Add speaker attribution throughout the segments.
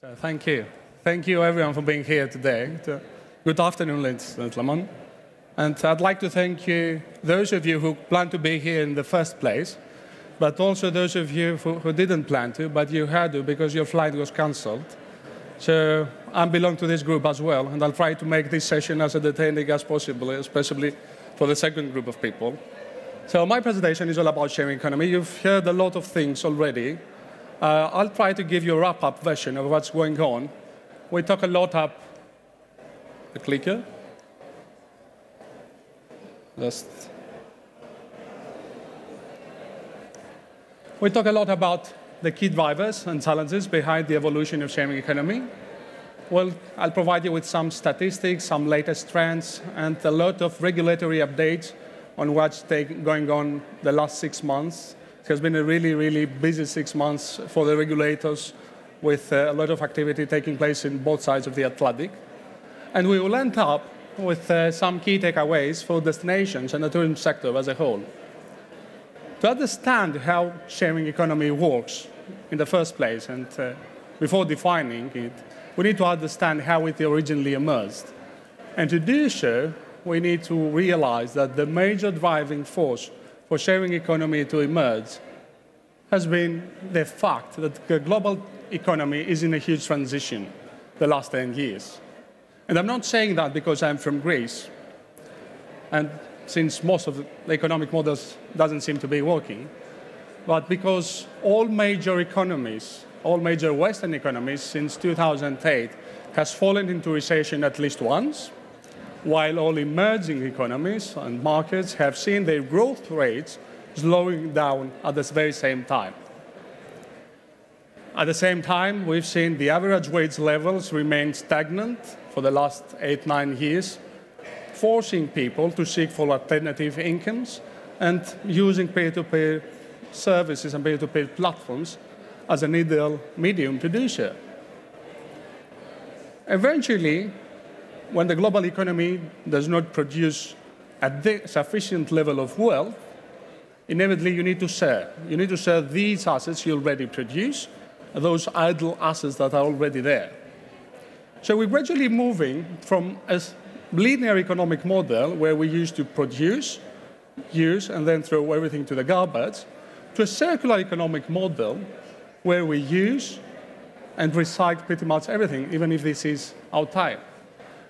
Speaker 1: Thank you. Thank you, everyone, for being here today. Good afternoon, ladies and gentlemen. And I'd like to thank you, those of you who planned to be here in the first place, but also those of you who didn't plan to, but you had to because your flight was cancelled. So I belong to this group as well, and I'll try to make this session as entertaining as possible, especially for the second group of people. So my presentation is all about sharing economy. You've heard a lot of things already. I'll try to give you a wrap-up version of what's going on. We talk a lot up the clicker. We talk a lot about the key drivers and challenges behind the evolution of sharing economy. Well, I'll provide you with some statistics, some latest trends, and a lot of regulatory updates on what's going on the last 6 months. It has been a really, really busy 6 months for the regulators, with a lot of activity taking place in both sides of the Atlantic. And we will end up with some key takeaways for destinations and the tourism sector as a whole. To understand how sharing economy works in the first place, and before defining it, we need to understand how it originally emerged. And to do so, we need to realize that the major driving force for sharing economy to emerge has been the fact that the global economy is in a huge transition the last 10 years. And I'm not saying that because I'm from Greece, and since most of the economic models doesn't seem to be working, but because all major economies, all major Western economies since 2008 has fallen into recession at least once, while all emerging economies and markets have seen their growth rates slowing down at the very same time. At the same time, we've seen the average wage levels remain stagnant for the last 8-9 years, forcing people to seek for alternative incomes and using peer-to-peer services and peer-to-peer platforms as an ideal medium to do so. Eventually, when the global economy does not produce a sufficient level of wealth, inevitably you need to share. You need to share these assets you already produce, those idle assets that are already there. So we're gradually moving from a linear economic model where we used to produce, use, and then throw everything to the garbage, to a circular economic model where we use and recycle pretty much everything, even if this is our time.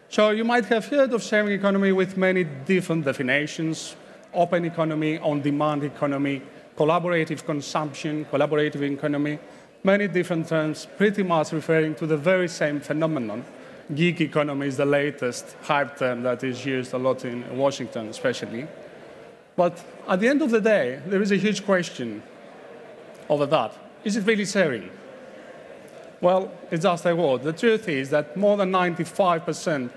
Speaker 1: So you might have heard of sharing economy with many different definitions: open economy, on-demand economy, collaborative consumption, collaborative economy, many different terms pretty much referring to the very same phenomenon. Gig economy is the latest hype term that is used a lot in Washington especially. But at the end of the day, there is a huge question over that. Is it really sharing? Well, it's just a word. The truth is that more than 95%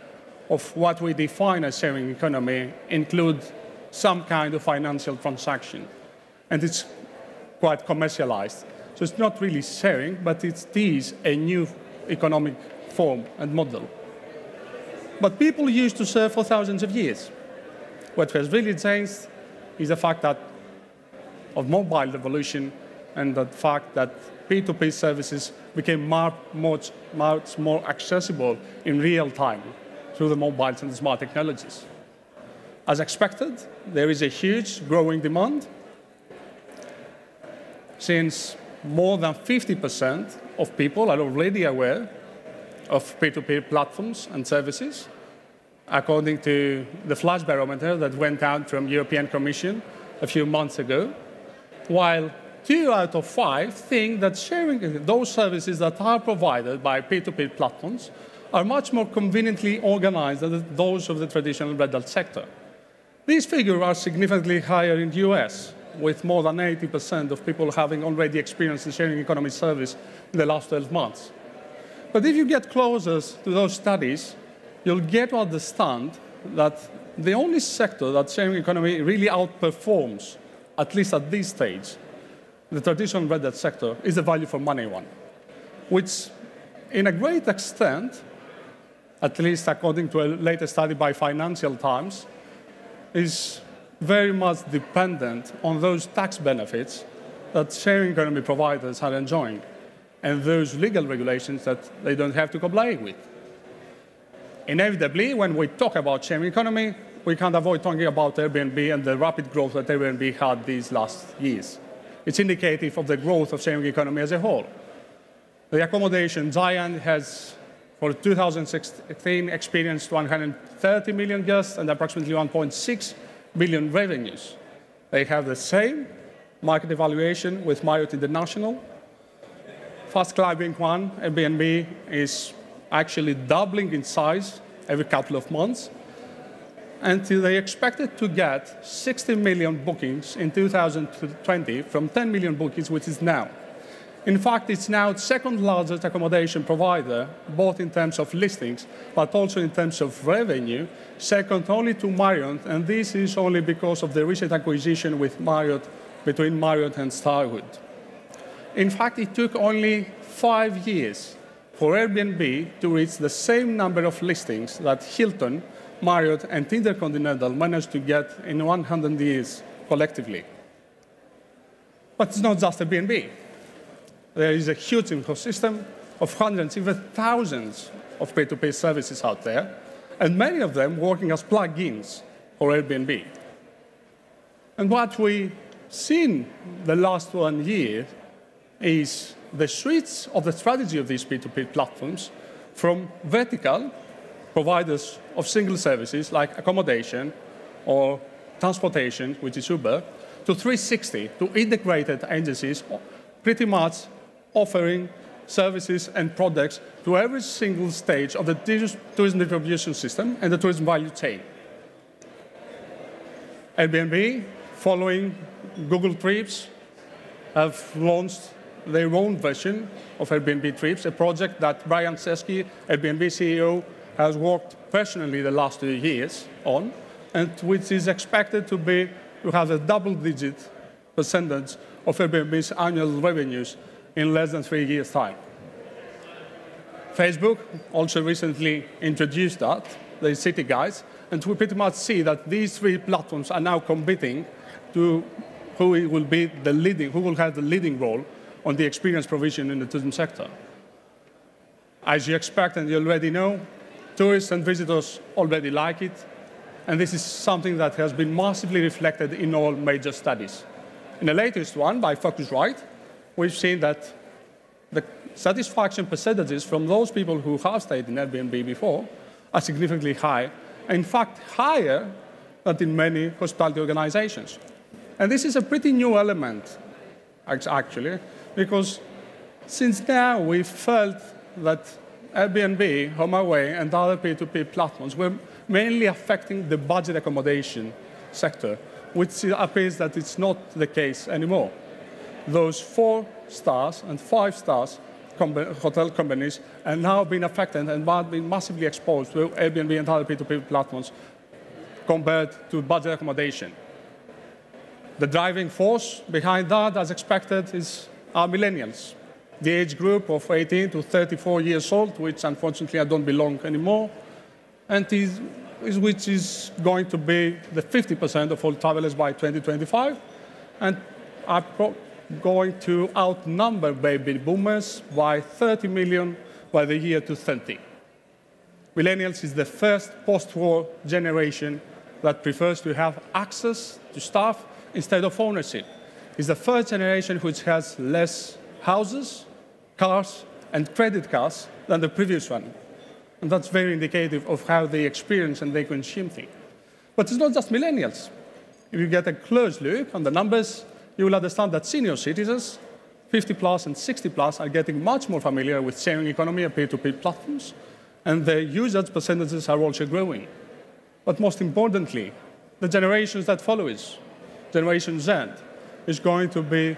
Speaker 1: of what we define as sharing economy include some kind of financial transaction. And it's quite commercialized. So it's not really sharing, but it is a new economic form and model. But people used to share for thousands of years. What has really changed is the fact that of mobile revolution and the fact that P2P services became much more accessible in real time through the mobiles and the smart technologies. As expected, there is a huge growing demand, since more than 50% of people are already aware of peer-to-peer platforms and services, according to the flash barometer that went out from the European Commission a few months ago, while 2 out of 5 think that sharing those services that are provided by peer-to-peer platforms are much more conveniently organized than those of the traditional red hat sector. These figures are significantly higher in the US, with more than 80% of people having already experienced the sharing economy service in the last 12 months. But if you get closer to those studies, you'll get to understand that the only sector that sharing economy really outperforms, at least at this stage, the traditional red hat sector, is the value for money one, which in a great extent, at least according to a latest study by Financial Times, is very much dependent on those tax benefits that sharing economy providers are enjoying. and those legal regulations that they don't have to comply with. Inevitably, when we talk about sharing economy, we can't avoid talking about Airbnb and the rapid growth that Airbnb had these last years. It's indicative of the growth of sharing economy as a whole. The accommodation giant has, for 2016, experienced 130 million guests and approximately 1.6 billion revenues. They have the same market evaluation with Marriott International. Fast climbing one, Airbnb is actually doubling in size every couple of months. And they expected to get 60 million bookings in 2020 from 10 million bookings, which is now. In fact, it's now the second largest accommodation provider, both in terms of listings, but also in terms of revenue, second only to Marriott, and this is only because of the recent acquisition with Marriott, between Marriott and Starwood. In fact, it took only 5 years for Airbnb to reach the same number of listings that Hilton, Marriott, and Intercontinental managed to get in 100 years collectively. But it's not just Airbnb. There is a huge ecosystem of hundreds, even thousands of P2P services out there, and many of them working as plugins for Airbnb. And what we've seen the last 1 year is the switch of the strategy of these P2P platforms from vertical providers of single services like accommodation or transportation, which is Uber, to 360, to integrated agencies, pretty much offering services and products to every single stage of the tourism distribution system and the tourism value chain. Airbnb, following Google Trips, have launched their own version of Airbnb Trips, a project that Brian Chesky, Airbnb CEO, has worked personally the last 2 years on, and which is expected to have a double-digit percentage of Airbnb's annual revenues in less than 3 years' time. Facebook also recently introduced that, the City Guides, and we pretty much see that these 3 platforms are now competing to who will be the leading, who will have the leading role on the experience provision in the tourism sector. As you expect and you already know, tourists and visitors already like it, and this is something that has been massively reflected in all major studies. In the latest one, by Focusrite, we've seen that the satisfaction percentages from those people who have stayed in Airbnb before are significantly high, in fact, higher than in many hospitality organizations. And this is a pretty new element, actually, because since now we've felt that Airbnb, HomeAway, and other P2P platforms were mainly affecting the budget accommodation sector, which appears that it's not the case anymore. Those 4 stars and 5 stars hotel companies are now being affected and are being massively exposed to Airbnb and other P2P platforms compared to budget accommodation. The driving force behind that, as expected, are millennials, the age group of 18 to 34 years old, which unfortunately I don't belong anymore, and which is going to be the 50% of all travelers by 2025, and are going to outnumber baby boomers by 30 million by the year 2030. Millennials is the first post-war generation that prefers to have access to stuff instead of ownership. It's the first generation which has less houses, cars, and credit cards than the previous one. And that's very indicative of how they experience and they consume things. But it's not just millennials. If you get a close look on the numbers, you will understand that senior citizens, 50 plus and 60 plus, are getting much more familiar with sharing economy and P2P platforms, and their usage percentages are also growing. But most importantly, the generations that follow us, Generation Z, is going to be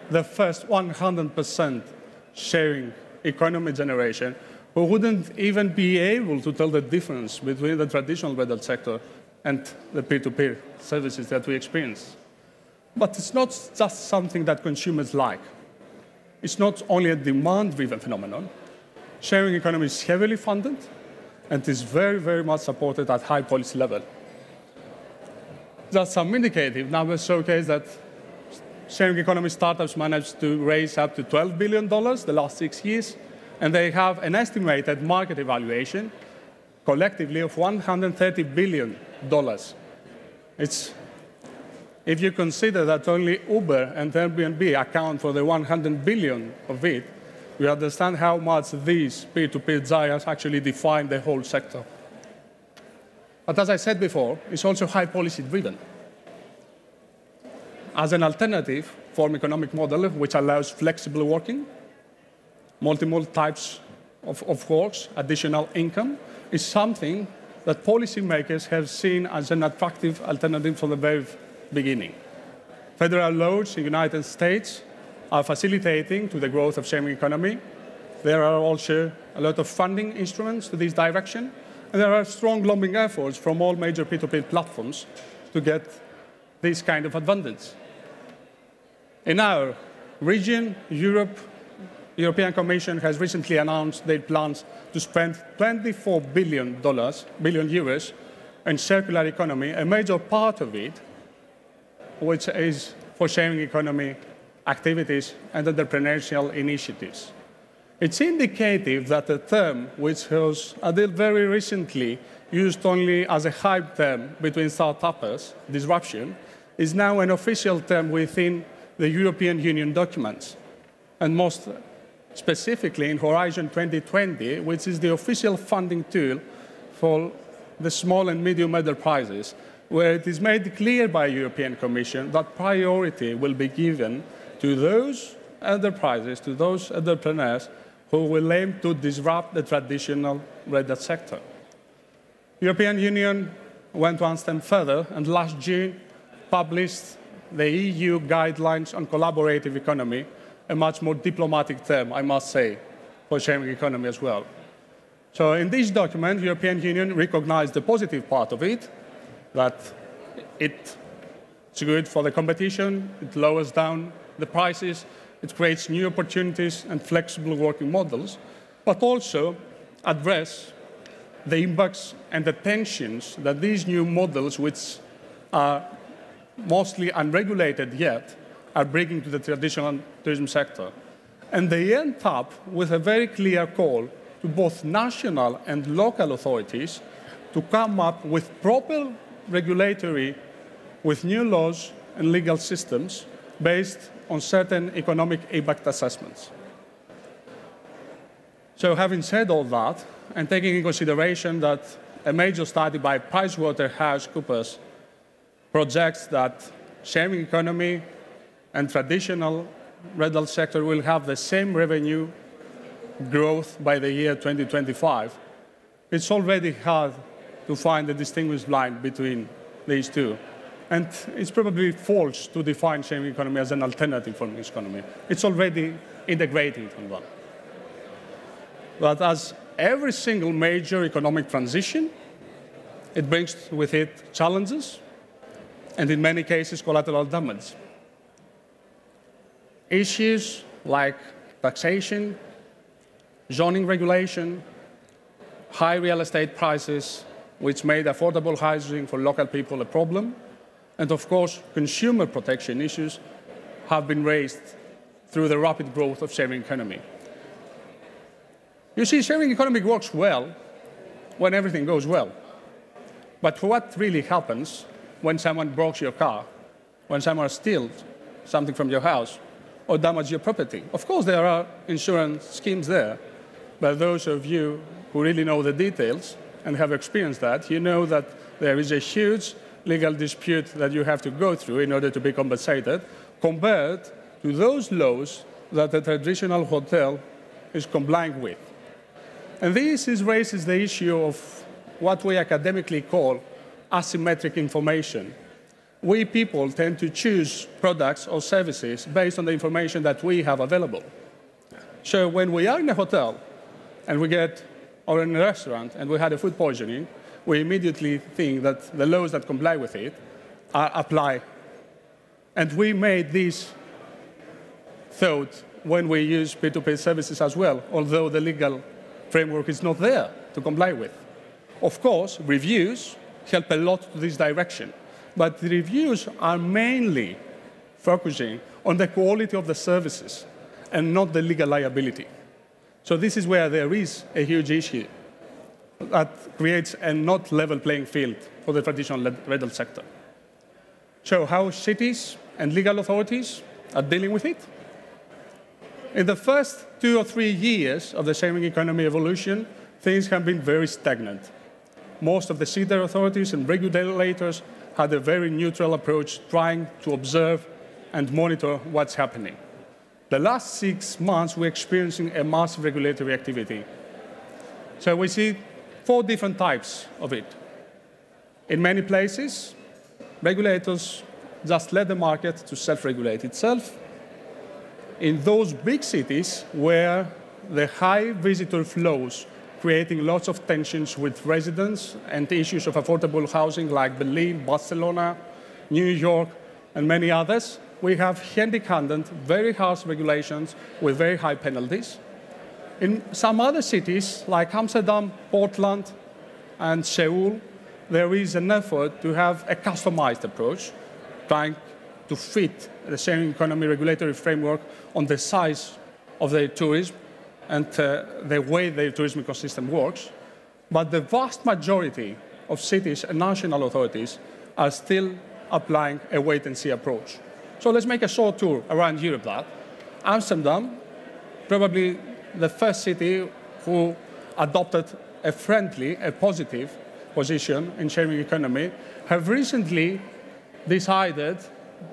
Speaker 1: the first 100% sharing economy generation who wouldn't even be able to tell the difference between the traditional rental sector and the P2P services that we experience. But it's not just something that consumers like. It's not only a demand-driven phenomenon. Sharing economy is heavily funded and is very, very much supported at high policy level. Just some indicative numbers showcase that sharing economy startups managed to raise up to $12 billion the last 6 years, and they have an estimated market evaluation collectively of $130 billion. If you consider that only Uber and Airbnb account for the 100 billion of it, we understand how much these peer-to-peer giants actually define the whole sector. But as I said before, it's also high policy driven. As an alternative form economic model which allows flexible working, multiple types of works, additional income, is something that policymakers have seen as an attractive alternative from the very beginning. Federal laws in the United States are facilitating to the growth of sharing economy. There are also a lot of funding instruments to this direction, and there are strong lobbying efforts from all major P2P platforms to get this kind of advantage. In our region, European Commission has recently announced their plans to spend €24 billion in circular economy, a major part of it which is for sharing economy activities and entrepreneurial initiatives. It's indicative that a term which was until very recently used only as a hype term between start-uppers, disruption, is now an official term within the European Union documents, and most specifically in Horizon 2020, which is the official funding tool for the small and medium enterprises, where it is made clear by the European Commission that priority will be given to those enterprises, to those entrepreneurs who will aim to disrupt the traditional red hat sector. The European Union went one step further and last June published the EU guidelines on collaborative economy, a much more diplomatic term, I must say, for sharing economy as well. So in this document, the European Union recognized the positive part of it, that it's good for the competition, it lowers down the prices, it creates new opportunities and flexible working models, but also address the impacts and the tensions that these new models, which are mostly unregulated yet, are bringing to the traditional tourism sector. And they end up with a very clear call to both national and local authorities to come up with proper regulatory, with new laws and legal systems based on certain economic impact assessments. So having said all that, and taking into consideration that a major study by PricewaterhouseCoopers projects that sharing economy and traditional rental sector will have the same revenue growth by the year 2025, it's already hard to find a distinguished line between these two. And it's probably false to define sharing economy as an alternative for this economy. It's already integrating from one. But as every single major economic transition, it brings with it challenges, and in many cases, collateral damage. Issues like taxation, zoning regulation, high real estate prices, which made affordable housing for local people a problem, and of course, consumer protection issues have been raised through the rapid growth of sharing economy. You see, sharing economy works well when everything goes well. But what really happens when someone breaks your car, when someone steals something from your house, or damages your property? Of course, there are insurance schemes there, but those of you who really know the details and have experienced that, you know that there is a huge legal dispute that you have to go through in order to be compensated, compared to those laws that a traditional hotel is complying with. And this raises the issue of what we academically call asymmetric information. We people tend to choose products or services based on the information that we have available. So when we are in a hotel and or in a restaurant and we had a food poisoning, we immediately think that the laws that comply with it apply. And we made this thought when we use P2P services as well, although the legal framework is not there to comply with. Of course, reviews help a lot to this direction, but the reviews are mainly focusing on the quality of the services and not the legal liability. So this is where there is a huge issue that creates a not level playing field for the traditional rental sector. So how cities and legal authorities are dealing with it? In the first 2 or 3 years of the sharing economy evolution, things have been very stagnant. Most of the city authorities and regulators had a very neutral approach, trying to observe and monitor what's happening. The last 6 months, we're experiencing a massive regulatory activity. So we see 4 different types of it. In many places, regulators just let the market to self-regulate itself. In those big cities where the high visitor flows, creating lots of tensions with residents and issues of affordable housing like Berlin, Barcelona, New York, and many others, we have hand-in-hand, very harsh regulations with very high penalties. In some other cities, like Amsterdam, Portland, and Seoul, there is an effort to have a customized approach, trying to fit the sharing economy regulatory framework on the size of their tourism and the way their tourism ecosystem works. But the vast majority of cities and national authorities are still applying a wait-and-see approach. So let's make a short tour around Europe. Amsterdam, probably the first city who adopted a friendly, a positive position in sharing economy, have recently decided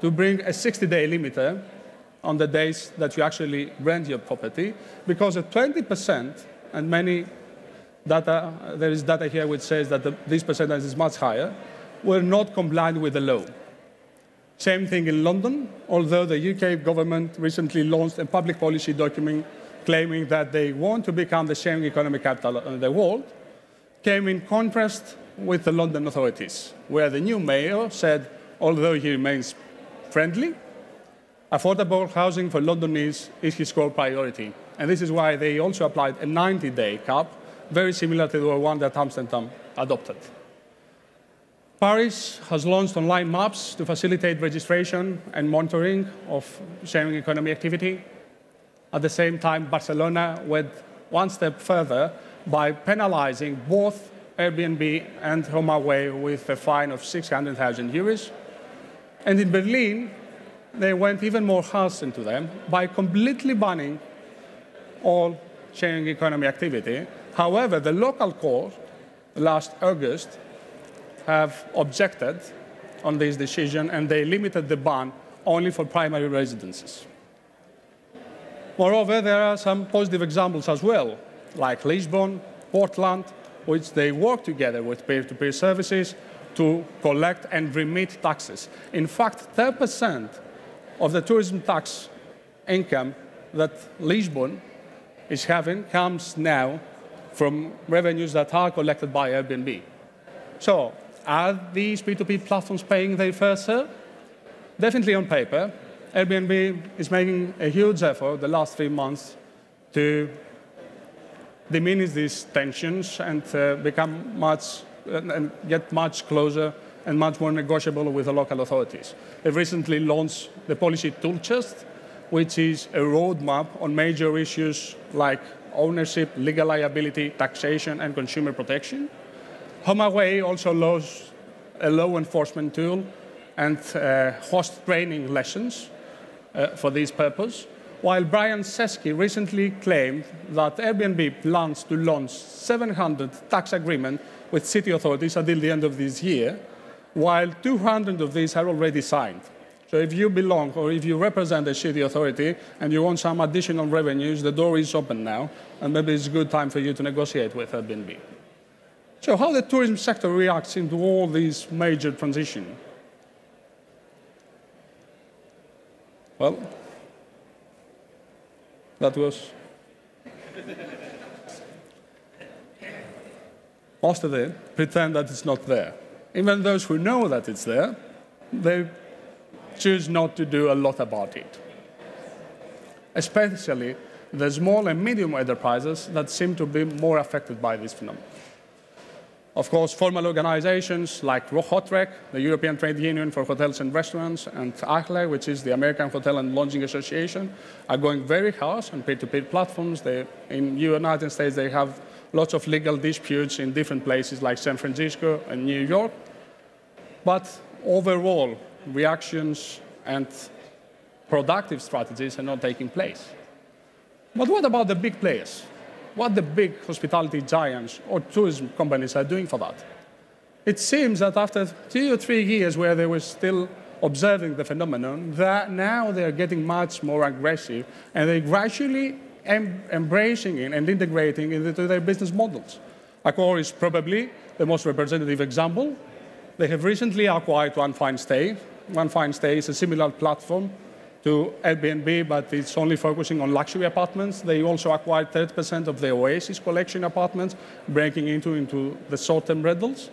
Speaker 1: to bring a 60-day limiter on the days that you actually rent your property, because at 20%, and many data, there is data here which says that this percentage is much higher, were not compliant with the law. Same thing in London, although the UK government recently launched a public policy document claiming that they want to become the sharing economy capital of the world, came in contrast with the London authorities, where the new mayor said, although he remains friendly, affordable housing for Londoners is his core priority. And this is why they also applied a 90-day cap, very similar to the one that Amsterdam adopted. Paris has launched online maps to facilitate registration and monitoring of sharing economy activity. At the same time, Barcelona went one step further by penalizing both Airbnb and HomeAway with a fine of 600,000 euros. And in Berlin, they went even more harsh into them by completely banning all sharing economy activity. However, the local court last August have objected on this decision, and they limited the ban only for primary residences. Moreover, there are some positive examples as well, like Lisbon, Portland, which they work together with peer-to-peer services to collect and remit taxes. In fact, 10% of the tourism tax income that Lisbon is having comes now from revenues that are collected by Airbnb. So, are these P2P platforms paying their fair share? Definitely on paper. Airbnb is making a huge effort the last 3 months to diminish these tensions and become and get much closer and much more negotiable with the local authorities. They've recently launched the policy tool chest, which is a roadmap on major issues like ownership, legal liability, taxation, and consumer protection. HomeAway also launched a law enforcement tool and host training lessons for this purpose, while Brian Chesky recently claimed that Airbnb plans to launch 700 tax agreements with city authorities until the end of this year, while 200 of these are already signed. So if you belong or if you represent a city authority and you want some additional revenues, the door is open now, and maybe it's a good time for you to negotiate with Airbnb. So how the tourism sector reacts into all these major transitions? Well, that was most of it pretend that it's not there. Even those who know that it's there, they choose not to do a lot about it. Especially the small and medium enterprises that seem to be more affected by this phenomenon. Of course, formal organizations like HOTREC, the European Trade Union for Hotels and Restaurants, and AHLE, which is the American Hotel and Lodging Association, are going very hard on peer-to-peer platforms. In the United States, they have lots of legal disputes in different places like San Francisco and New York. But overall, reactions and productive strategies are not taking place. But what about the big players? What the big hospitality giants or tourism companies are doing for that? It seems that after 2 or 3 years where they were still observing the phenomenon, that now they're getting much more aggressive and they're gradually embracing it and integrating it into their business models. Accor is probably the most representative example. They have recently acquired One Fine Stay. One Fine Stay is a similar platform to Airbnb, but it's only focusing on luxury apartments. They also acquired 30% of the Oasis collection apartments, breaking into the short-term rentals.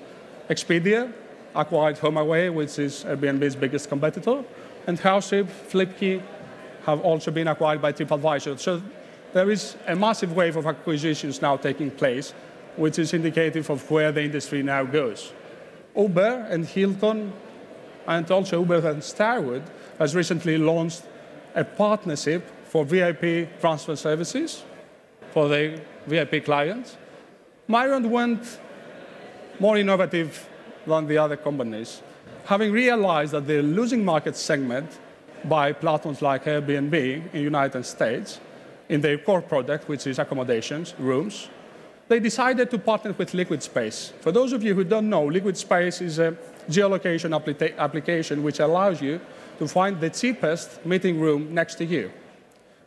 Speaker 1: Expedia acquired HomeAway, which is Airbnb's biggest competitor. And Houseship, Flipkey have also been acquired by TripAdvisor. So there is a massive wave of acquisitions now taking place, which is indicative of where the industry now goes. Uber and Hilton, and also Uber and Starwood, has recently launched a partnership for VIP transfer services for their VIP clients. Marriott went more innovative than the other companies, having realized that they're losing market segment by platforms like Airbnb in the United States in their core product, which is accommodations, rooms. They decided to partner with Liquid Space. For those of you who don't know, Liquid Space is a geolocation application which allows you to find the cheapest meeting room next to you.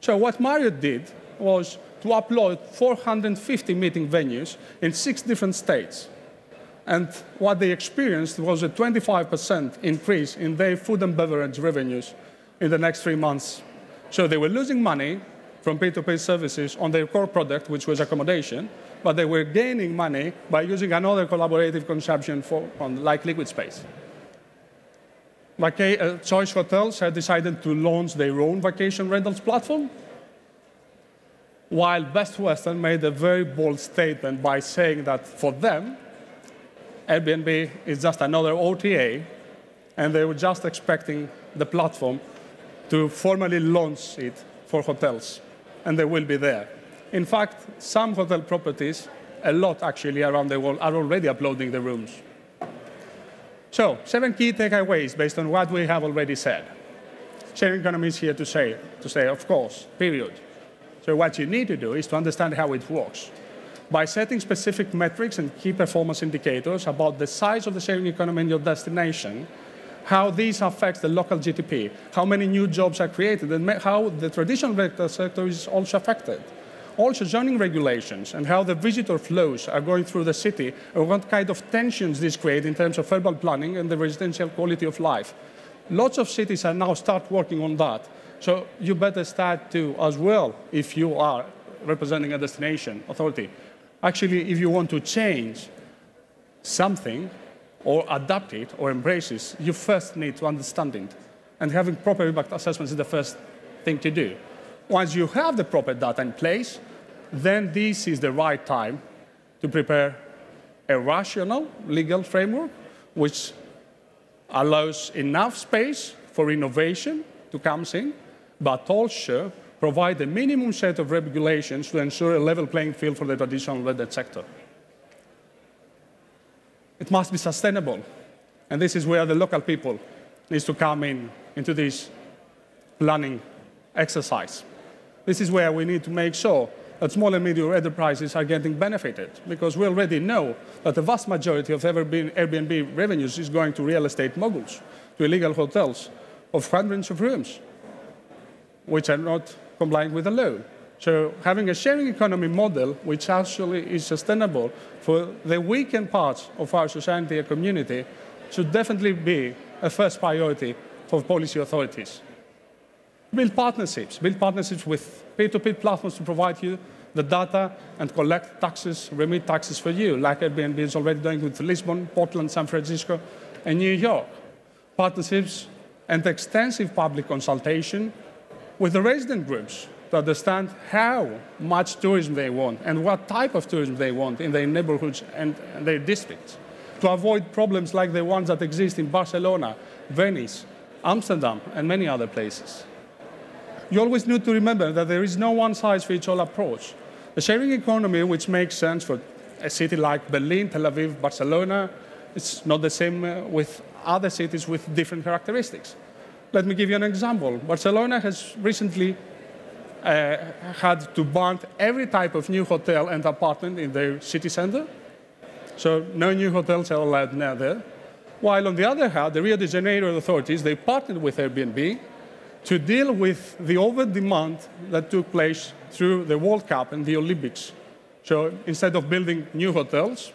Speaker 1: So what Marriott did was to upload 450 meeting venues in 6 different states. And what they experienced was a 25% increase in their food and beverage revenues in the next 3 months. So they were losing money from P2P services on their core product, which was accommodation, but they were gaining money by using another collaborative consumption like Liquid Space. Choice Hotels had decided to launch their own vacation rentals platform, while Best Western made a very bold statement by saying that for them, Airbnb is just another OTA, and they were just expecting the platform to formally launch it for hotels, and they will be there. In fact, some hotel properties, a lot actually around the world, are already uploading the rooms. So, 7 key takeaways based on what we have already said. Sharing economy is here to say, of course, period. So what you need to do is to understand how it works. By setting specific metrics and key performance indicators about the size of the sharing economy in your destination, how these affect the local GDP, how many new jobs are created, and how the traditional retail sector is also affected. Also zoning regulations and how the visitor flows are going through the city and what kind of tensions this creates in terms of urban planning and the residential quality of life. Lots of cities are now start working on that. So you better start to as well if you are representing a destination authority. Actually, if you want to change something or adapt it or embrace it, you first need to understand it. And having proper impact assessments is the first thing to do. Once you have the proper data in place, then this is the right time to prepare a rational legal framework which allows enough space for innovation to come in, but also provide a minimum set of regulations to ensure a level playing field for the traditional rented sector. It must be sustainable, and this is where the local people need to come into this planning exercise. This is where we need to make sure that small and medium enterprises are getting benefited, because we already know that the vast majority of Airbnb revenues is going to real estate moguls, to illegal hotels of hundreds of rooms, which are not complying with the law. So having a sharing economy model which actually is sustainable for the weakened parts of our society and community should definitely be a first priority for policy authorities. Build partnerships with P2P platforms to provide you the data and collect taxes, remit taxes for you, like Airbnb is already doing with Lisbon, Portland, San Francisco, and New York. Partnerships and extensive public consultation with the resident groups to understand how much tourism they want and what type of tourism they want in their neighborhoods and their districts, to avoid problems like the ones that exist in Barcelona, Venice, Amsterdam, and many other places. You always need to remember that there is no one-size-fits-all approach. The sharing economy, which makes sense for a city like Berlin, Tel Aviv, Barcelona, it's not the same with other cities with different characteristics. Let me give you an example. Barcelona has recently had to ban every type of new hotel and apartment in their city center. So no new hotels are allowed now there. While on the other hand, the Rio de Janeiro authorities, they partnered with Airbnb to deal with the over-demand that took place through the World Cup and the Olympics. So instead of building new hotels,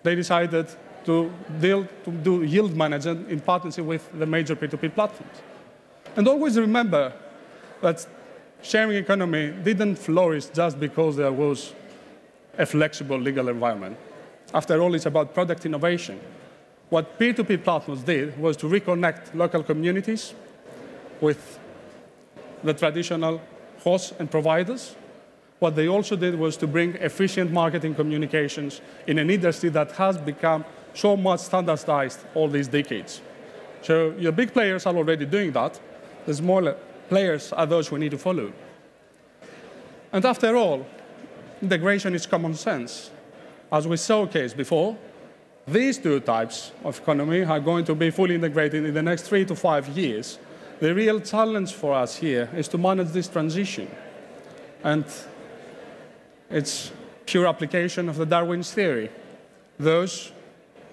Speaker 1: they decided to do yield management in partnership with the major P2P platforms. And always remember that sharing economy didn't flourish just because there was a flexible legal environment. After all, it's about product innovation. What P2P platforms did was to reconnect local communities with the traditional hosts and providers. What they also did was to bring efficient marketing communications in an industry that has become so much standardized all these decades. So your big players are already doing that. The smaller players are those we need to follow. And after all, integration is common sense. As we showcased before, these two types of economy are going to be fully integrated in the next 3 to 5 years. The real challenge for us here is to manage this transition. And it's pure application of the Darwin's theory. Those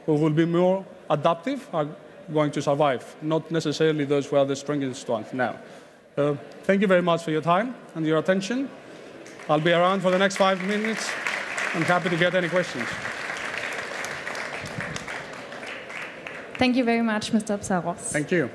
Speaker 1: who will be more adaptive are going to survive, not necessarily those who are the strongest ones now. Thank you very much for your time and your attention. I'll be around for the next 5 minutes. I'm happy to get any questions.
Speaker 2: Thank you very much, Mr. Psarros.
Speaker 1: Thank you.